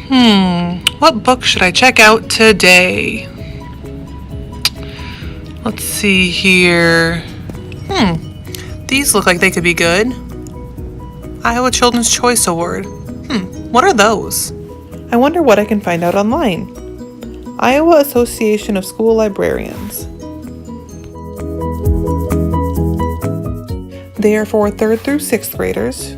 What book should I check out today? Let's see here. These look like they could be good. Iowa Children's Choice Award. What are those? I wonder what I can find out online. Iowa Association of School Librarians. They are for 3rd through 6th graders.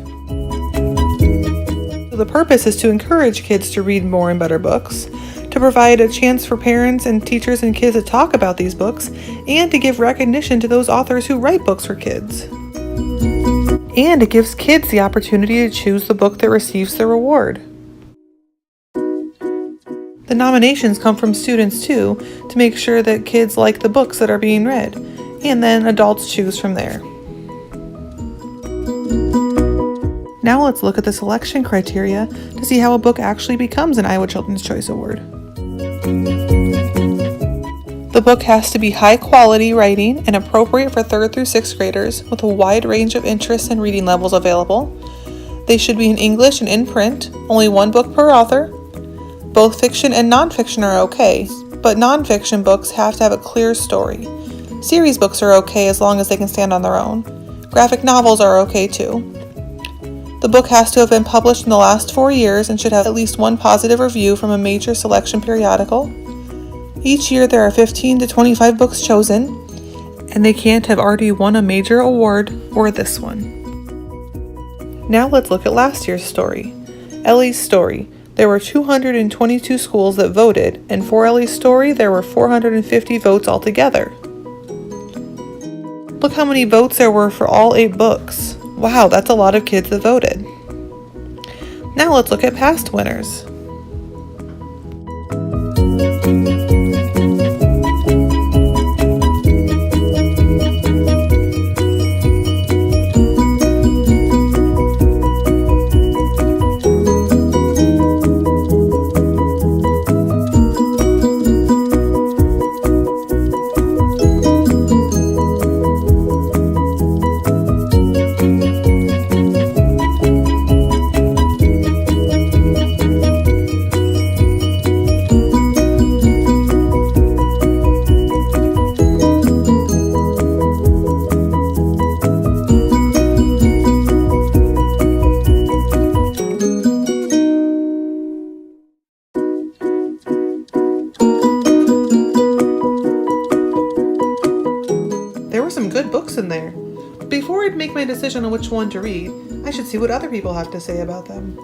The purpose is to encourage kids to read more and better books, to provide a chance for parents and teachers and kids to talk about these books, and to give recognition to those authors who write books for kids. And it gives kids the opportunity to choose the book that receives the reward. The nominations come from students too, to make sure that kids like the books that are being read, and then adults choose from there. Now let's look at the selection criteria to see how a book actually becomes an Iowa Children's Choice Award. The book has to be high quality writing and appropriate for 3rd through 6th graders with a wide range of interests and reading levels available. They should be in English and in print, only one book per author. Both fiction and nonfiction are okay, but nonfiction books have to have a clear story. Series books are okay as long as they can stand on their own. Graphic novels are okay too. The book has to have been published in the last 4 years and should have at least one positive review from a major selection periodical. Each year there are 15 to 25 books chosen, and they can't have already won a major award or this one. Now let's look at last year's story. Ellie's Story. There were 222 schools that voted, and for Ellie's Story there were 450 votes altogether. Look how many votes there were for all 8 books. Wow, that's a lot of kids that voted. Now let's look at past winners. There were some good books in there. Before I'd make my decision on which one to read, I should see what other people have to say about them.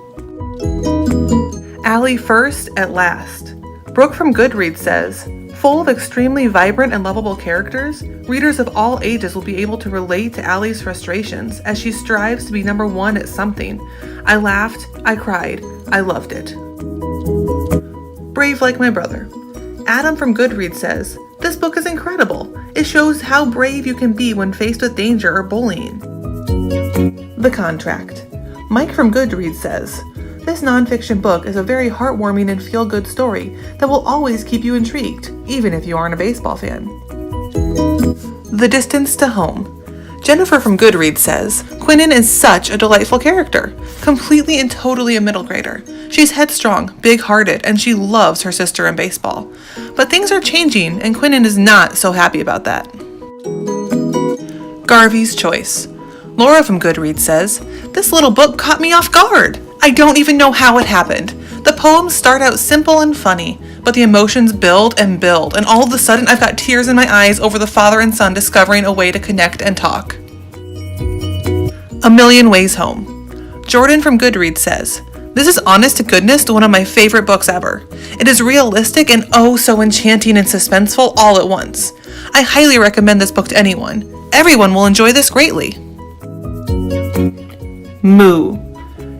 Allie First at Last. Brooke from Goodreads says, full of extremely vibrant and lovable characters, readers of all ages will be able to relate to Allie's frustrations as she strives to be number 1 at something. I laughed, I cried, I loved it. Brave Like My Brother. Adam from Goodreads says, this book is incredible. It shows how brave you can be when faced with danger or bullying. The Contract. Mike from Goodreads says, this nonfiction book is a very heartwarming and feel-good story that will always keep you intrigued, even if you aren't a baseball fan. The Distance to Home. Jennifer from Goodreads says, Quinnen is such a delightful character, completely and totally a middle grader. She's headstrong, big-hearted, and she loves her sister in baseball. But things are changing, and Quinnen is not so happy about that. Garvey's Choice. Laura from Goodreads says, this little book caught me off guard. I don't even know how it happened. The poems start out simple and funny, but the emotions build, and all of a sudden I've got tears in my eyes over the father and son discovering a way to connect and talk. A Million Ways Home. Jordan from Goodreads says, this is honest to goodness one of my favorite books ever. It is realistic and oh so enchanting and suspenseful all at once. I highly recommend this book to anyone. Everyone will enjoy this greatly. Moo.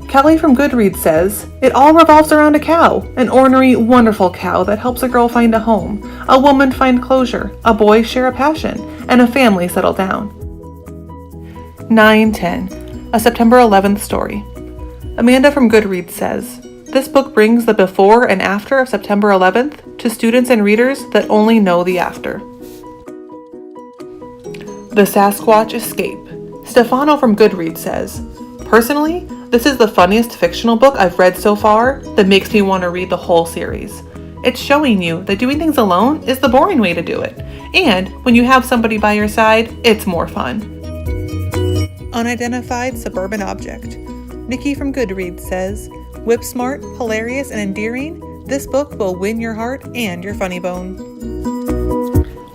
Kelly from Goodreads says, it all revolves around a cow, an ornery, wonderful cow that helps a girl find a home, a woman find closure, a boy share a passion, and a family settle down. 9:10, a September 11th story. Amanda from Goodreads says, this book brings the before and after of September 11th to students and readers that only know the after. The Sasquatch Escape. Stefano from Goodreads says, personally, This is the funniest fictional book I've read so far that makes me want to read the whole series. It's showing you that doing things alone is the boring way to do it, and when you have somebody by your side, it's more fun. Unidentified Suburban Object. Nikki from Goodreads says, whip smart, hilarious, and endearing, this book will win your heart and your funny bone.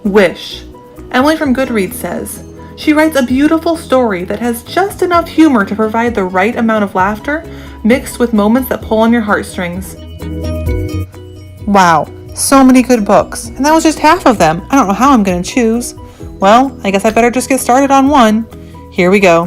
Wish. Emily from Goodreads says, she writes a beautiful story that has just enough humor to provide the right amount of laughter, mixed with moments that pull on your heartstrings. Wow, so many good books, and that was just half of them. I don't know how I'm going to choose. Well, I guess I better just get started on one. Here we go.